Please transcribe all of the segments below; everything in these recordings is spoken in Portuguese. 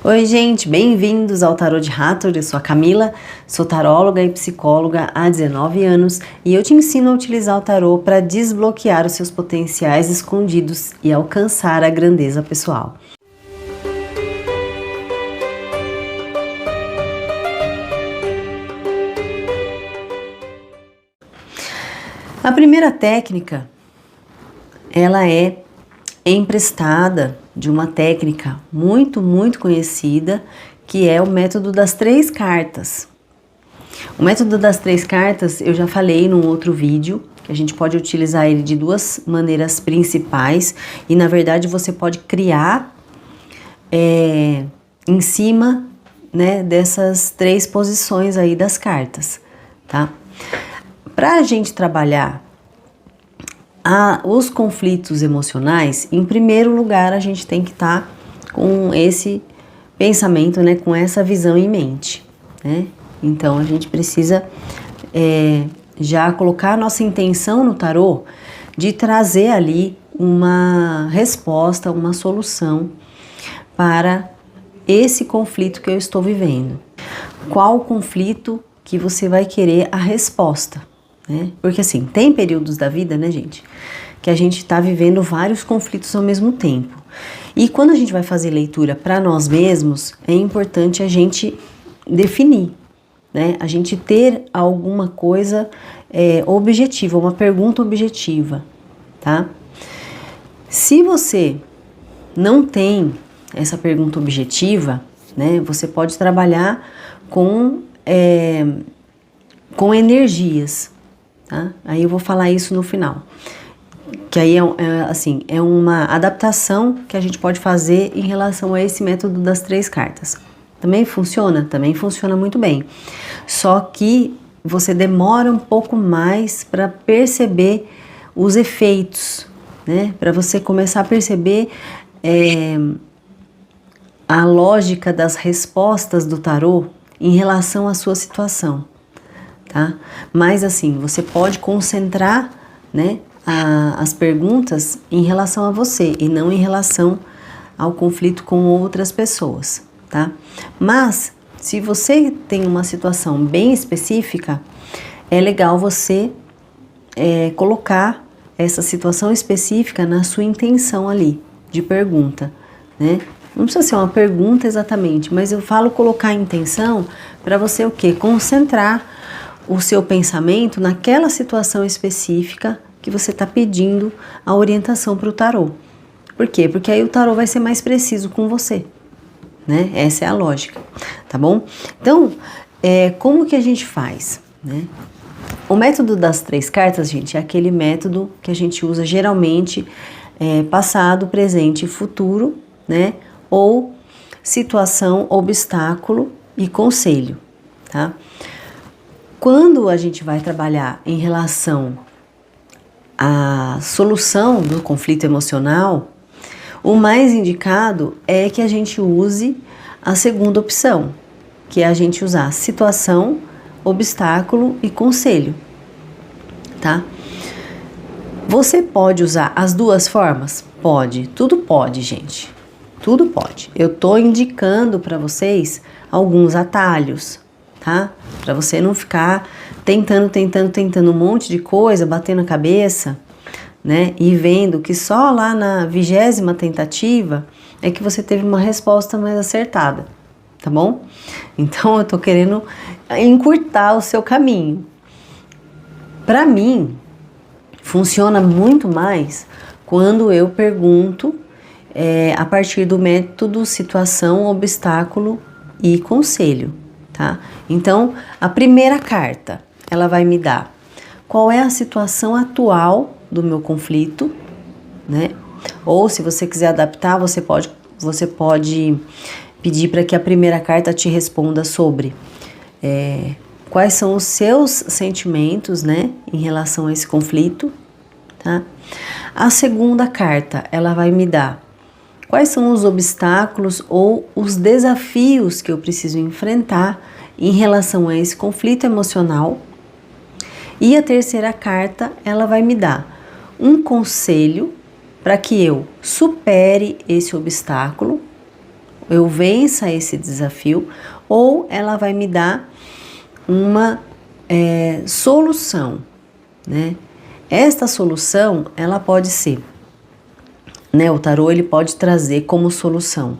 Oi, gente, bem-vindos ao Tarô de Hathor. Eu sou a Camila, sou taróloga e psicóloga há 19 anos e eu te ensino a utilizar o tarô para desbloquear os seus potenciais escondidos e alcançar a grandeza pessoal. A primeira técnica, ela é emprestada de uma técnica muito conhecida, que é o método das 3 cartas. O método das 3 cartas eu já falei num outro vídeo, que a gente pode utilizar ele de 2 maneiras principais e na verdade você pode criar em cima, né, dessas 3 posições aí das cartas, tá? Para a gente trabalhar os conflitos emocionais, em primeiro lugar a gente tem que estar com esse pensamento, né, com essa visão em mente, né? Então a gente precisa já colocar a nossa intenção no tarô de trazer ali uma resposta, uma solução para esse conflito que eu estou vivendo. Qual conflito que você vai querer a resposta? Né? Porque assim, tem períodos da vida, né, gente, que a gente está vivendo vários conflitos ao mesmo tempo. E quando a gente vai fazer leitura para nós mesmos, é importante a gente definir, né? A gente ter alguma coisa objetiva, uma pergunta objetiva, tá? Se você não tem essa pergunta objetiva, né, você pode trabalhar com energias. Tá? Aí eu vou falar isso no final, que aí é uma adaptação que a gente pode fazer em relação a esse método das 3 cartas. Também funciona? Também funciona muito bem, só que você demora um pouco mais para perceber os efeitos, né? Para você começar a perceber a lógica das respostas do tarô em relação à sua situação. Tá? Mas assim, você pode concentrar, né, as perguntas em relação a você e não em relação ao conflito com outras pessoas, tá? Mas se você tem uma situação bem específica, é legal você colocar essa situação específica na sua intenção ali de pergunta, né? Não precisa ser uma pergunta exatamente, mas eu falo colocar a intenção para você o quê? Concentrar o seu pensamento naquela situação específica que você está pedindo a orientação para o tarô. Por quê? Porque aí o tarô vai ser mais preciso com você, né? Essa é a lógica, tá bom? Então, como que a gente faz, né? O método das 3 cartas, gente, é aquele método que a gente usa geralmente passado, presente e futuro, né? Ou situação, obstáculo e conselho, tá? Quando a gente vai trabalhar em relação à solução do conflito emocional, o mais indicado é que a gente use a segunda opção, que é a gente usar situação, obstáculo e conselho, tá? Você pode usar as 2 formas? Pode, tudo pode, gente, tudo pode. Eu tô indicando para vocês alguns atalhos, tá? Para você não ficar tentando um monte de coisa, batendo a cabeça, né? E vendo que só lá na 20ª tentativa é que você teve uma resposta mais acertada, tá bom? Então eu tô querendo encurtar o seu caminho. Para mim, funciona muito mais quando eu pergunto a partir do método situação, obstáculo e conselho. Tá? Então, a primeira carta, ela vai me dar qual é a situação atual do meu conflito, né? Ou se você quiser adaptar, você pode pedir para que a primeira carta te responda sobre quais são os seus sentimentos, né, em relação a esse conflito, tá? A segunda carta, ela vai me dar quais são os obstáculos ou os desafios que eu preciso enfrentar em relação a esse conflito emocional. E a terceira carta, ela vai me dar um conselho para que eu supere esse obstáculo eu vença esse desafio, ou ela vai me dar uma solução, né? Esta solução, ela pode ser, né? O tarô, ele pode trazer como solução,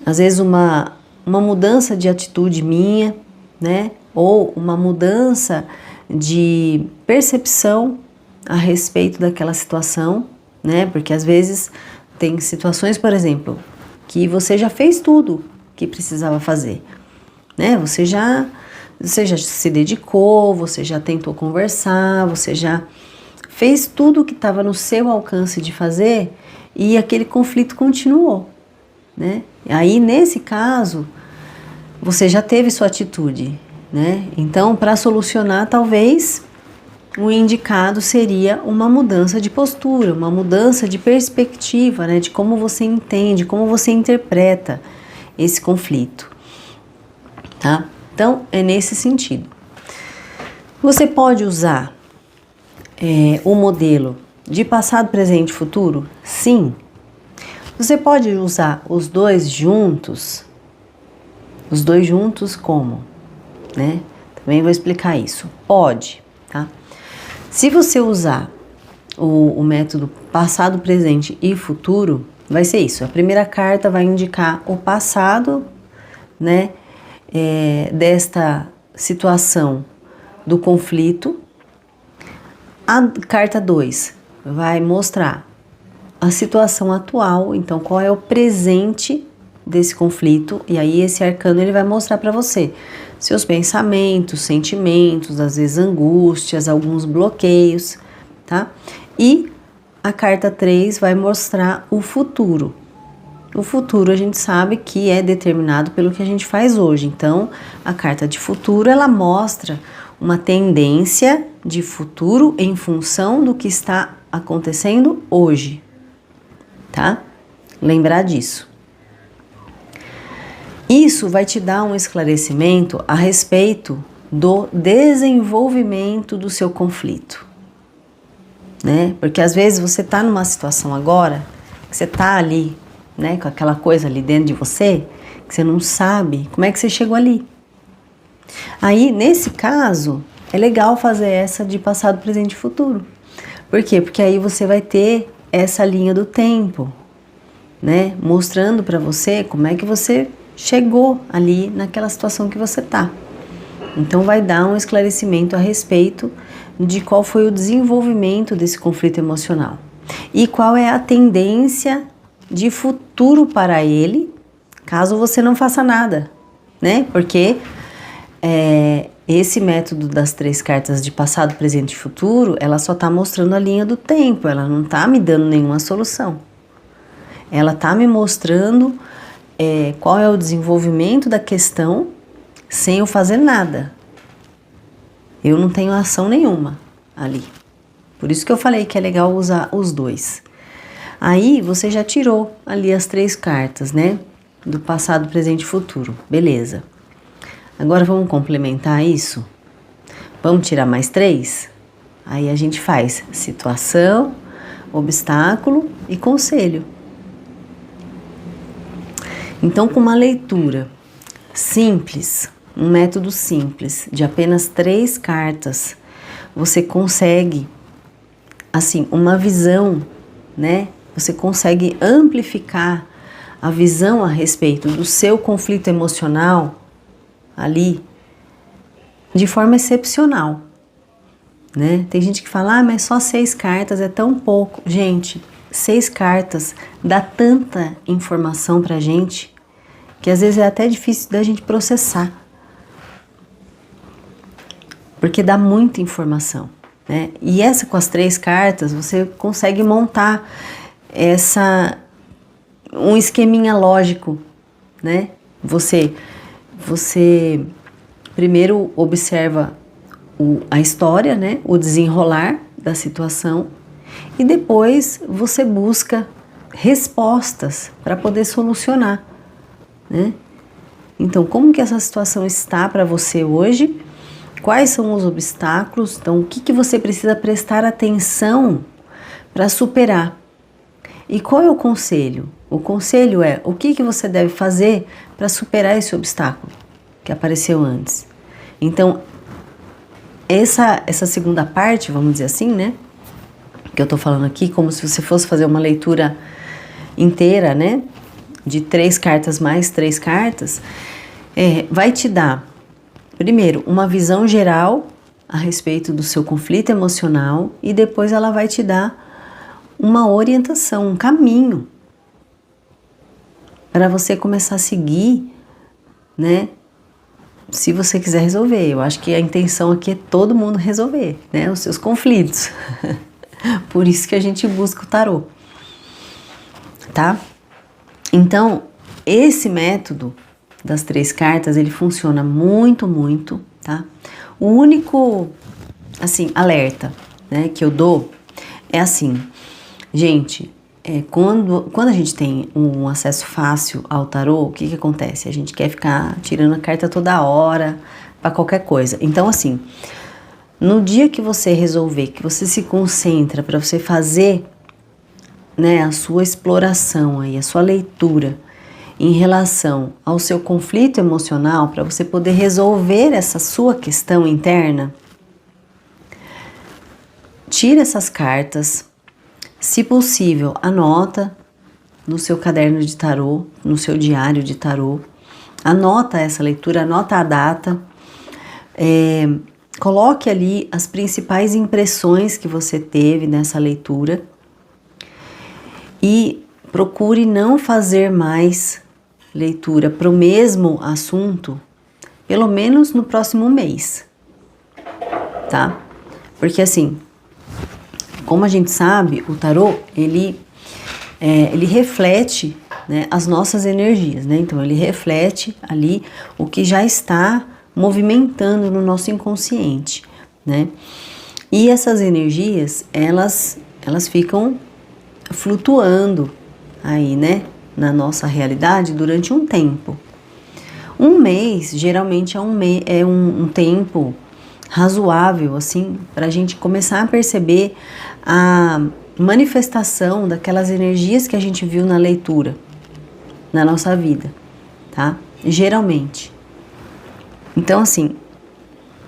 às vezes uma mudança de atitude minha, né? Ou uma mudança de percepção a respeito daquela situação, né? Porque às vezes tem situações, por exemplo, que você já fez tudo que precisava fazer, né? Você já se dedicou, você já tentou conversar, você já fez tudo o que estava no seu alcance de fazer e aquele conflito continuou, né? Aí, nesse caso, você já teve sua atitude, né? Então, para solucionar, talvez o indicado seria uma mudança de postura, uma mudança de perspectiva, né? De como você entende, como você interpreta esse conflito, tá? Então, é nesse sentido. Você pode usar o modelo de passado, presente e futuro? Sim. Você pode usar os dois juntos? Os dois juntos como? Né? Também vou explicar isso. Pode, tá? Se você usar o método passado, presente e futuro, vai ser isso. A primeira carta vai indicar o passado, né? Desta situação do conflito. A carta 2 vai mostrar a situação atual, então qual é o presente desse conflito, e aí esse arcano ele vai mostrar para você seus pensamentos, sentimentos, às vezes angústias, alguns bloqueios, tá? E a carta 3 vai mostrar o futuro. O futuro a gente sabe que é determinado pelo que a gente faz hoje. Então, a carta de futuro, ela mostra uma tendência de futuro em função do que está acontecendo hoje, tá? Lembrar disso. Isso vai te dar um esclarecimento a respeito do desenvolvimento do seu conflito, né? Porque às vezes você está numa situação agora, que você está ali, né, com aquela coisa ali dentro de você, que você não sabe como é que você chegou ali. Aí, nesse caso, é legal fazer essa de passado, presente e futuro. Por quê? Porque aí você vai ter essa linha do tempo, né, mostrando para você como é que você chegou ali naquela situação que você tá. Então, vai dar um esclarecimento a respeito de qual foi o desenvolvimento desse conflito emocional e qual é a tendência de futuro para ele, caso você não faça nada, né? Porque esse método das 3 cartas de passado, presente e futuro, ela só tá mostrando a linha do tempo, ela não tá me dando nenhuma solução. Ela tá me mostrando qual é o desenvolvimento da questão sem eu fazer nada. Eu não tenho ação nenhuma ali. Por isso que eu falei que é legal usar os dois. Aí você já tirou ali as 3 cartas, né? Do passado, presente e futuro. Beleza. Agora vamos complementar isso? Vamos tirar mais 3? Aí a gente faz situação, obstáculo e conselho. Então, com uma leitura simples, um método simples, de apenas 3 cartas, você consegue, assim, uma visão, né? Você consegue amplificar a visão a respeito do seu conflito emocional ali de forma excepcional, né? Tem gente que fala, mas só 6 cartas é tão pouco. Gente, 6 cartas dá tanta informação pra gente que às vezes é até difícil da gente processar, porque dá muita informação, né? E essa com as 3 cartas você consegue montar um esqueminha lógico, né? Você primeiro observa a história, né? O desenrolar da situação, e depois você busca respostas para poder solucionar, né? Então, como que essa situação está para você hoje? Quais são os obstáculos? Então, o que você precisa prestar atenção para superar? E qual é o conselho? O conselho é o que você deve fazer para superar esse obstáculo que apareceu antes. Então, essa segunda parte, vamos dizer assim, né? Que eu tô falando aqui, como se você fosse fazer uma leitura inteira, né? De 3 cartas mais 3 cartas, vai te dar, primeiro, uma visão geral a respeito do seu conflito emocional e depois ela vai te dar uma orientação, um caminho para você começar a seguir, né? Se você quiser resolver. Eu acho que a intenção aqui é todo mundo resolver, né? Os seus conflitos. Por isso que a gente busca o tarô, tá? Então, esse método das 3 cartas, ele funciona muito, muito, tá? O único, assim, alerta, né, que eu dou é assim, gente, quando a gente tem um acesso fácil ao tarô, o que acontece? A gente quer ficar tirando a carta toda hora, para qualquer coisa. Então, assim, no dia que você resolver, que você se concentra para você fazer, né, a sua exploração aí, a sua leitura em relação ao seu conflito emocional, para você poder resolver essa sua questão interna, tira essas cartas, se possível, anota no seu caderno de tarô, no seu diário de tarô, anota essa leitura, anota a data, coloque ali as principais impressões que você teve nessa leitura e procure não fazer mais leitura para o mesmo assunto, pelo menos no próximo mês, tá? Porque assim, como a gente sabe, o tarô, ele reflete, né, as nossas energias, né? Então, ele reflete ali o que já está movimentando no nosso inconsciente, né? E essas energias, elas ficam flutuando aí, né, na nossa realidade durante um tempo. Um mês, geralmente é um tempo razoável, assim, para a gente começar a perceber a manifestação daquelas energias que a gente viu na leitura, na nossa vida, tá? Geralmente. Então, assim,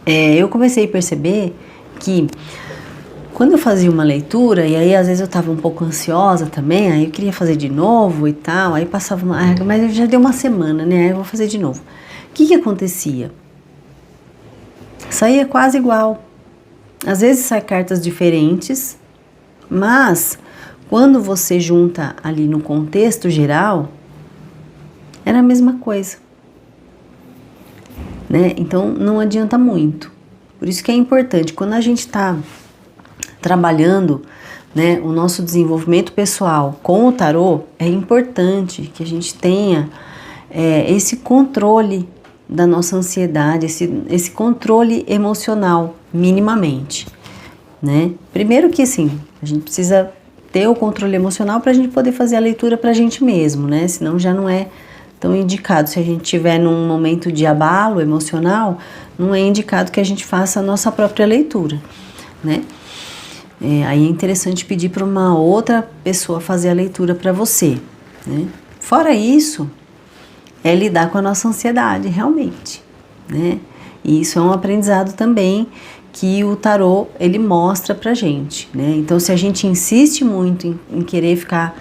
eu comecei a perceber que quando eu fazia uma leitura, e aí às vezes eu estava um pouco ansiosa também, aí eu queria fazer de novo e tal, aí passava mas já deu uma semana, né? Aí eu vou fazer de novo. O que acontecia? Saía quase igual. Às vezes sai cartas diferentes, mas quando você junta ali no contexto geral, era a mesma coisa, né? Então não adianta muito. Por isso que é importante, quando a gente está trabalhando, né, o nosso desenvolvimento pessoal com o tarô, é importante que a gente tenha esse controle da nossa ansiedade, esse controle emocional, minimamente, né? Primeiro que, assim, a gente precisa ter o controle emocional para a gente poder fazer a leitura para a gente mesmo, né? Senão já não é tão indicado. Se a gente estiver num momento de abalo emocional, não é indicado que a gente faça a nossa própria leitura, né? Aí é interessante pedir para uma outra pessoa fazer a leitura para você, né? Fora isso, é lidar com a nossa ansiedade, realmente, né? E isso é um aprendizado também que o tarô, ele mostra pra gente, né? Então, se a gente insiste muito em querer ficar,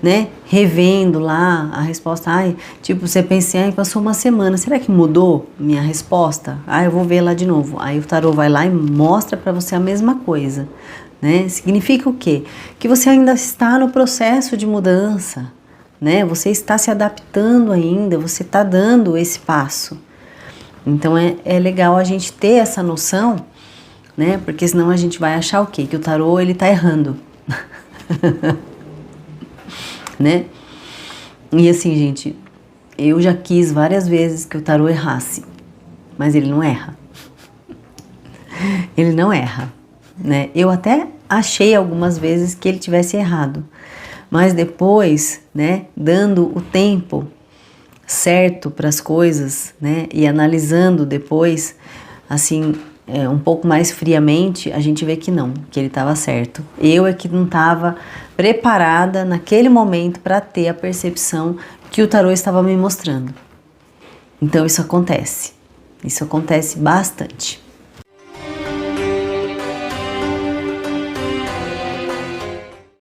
né, revendo lá a resposta, tipo, você pensa, passou uma semana, será que mudou minha resposta? Eu vou ver lá de novo. Aí o tarô vai lá e mostra pra você a mesma coisa, né? Significa o quê? Que você ainda está no processo de mudança, né? Você está se adaptando ainda, você está dando esse passo. Então é legal a gente ter essa noção, né? Porque senão a gente vai achar o quê? Que o tarô, ele tá errando. Né? E assim, gente, eu já quis várias vezes que o tarô errasse, mas ele não erra. Ele não erra, né? Eu até achei algumas vezes que ele tivesse errado, mas depois, né, dando o tempo certo para as coisas, né, e analisando depois, assim, um pouco mais friamente, a gente vê que não, que ele estava certo. Eu é que não estava preparada naquele momento para ter a percepção que o tarô estava me mostrando. Então isso acontece bastante.